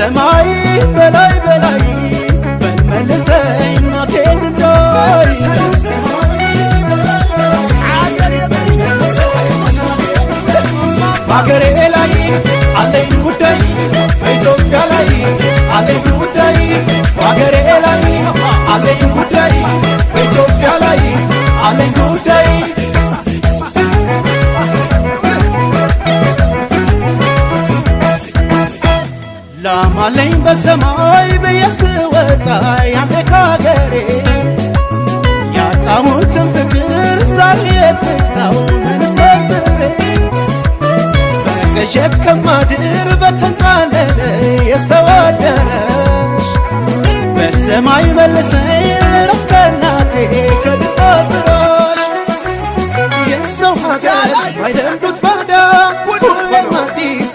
በሰማይ በላይ በላይ በልመልሰኝ እናቴን እንዳይ በአገሬ ላይ አለኝ ጉዳይ በኢትዮጵያ ላይ አለኝ ጉዳይ በአገሬ ላይ አለኝ ጉዳይ በኢትዮጵያ ላይ አለኝ ጉዳይ ላማለኝ በሰማይ በየስወጣ ያኔ ካገሬ ያጣሁትን ፍቅር ዛሬ ትግሳው ምንስ በትሬ በቅዠት ከማድር በተንጣለለ የሰው አዳራሽ በሰማይ መልሰኝ ልረፍ ከእናቴ ከድሮ ፍራሽ የሰው ሀገር አይለምዱት ባዳ ሁሌም አዲስ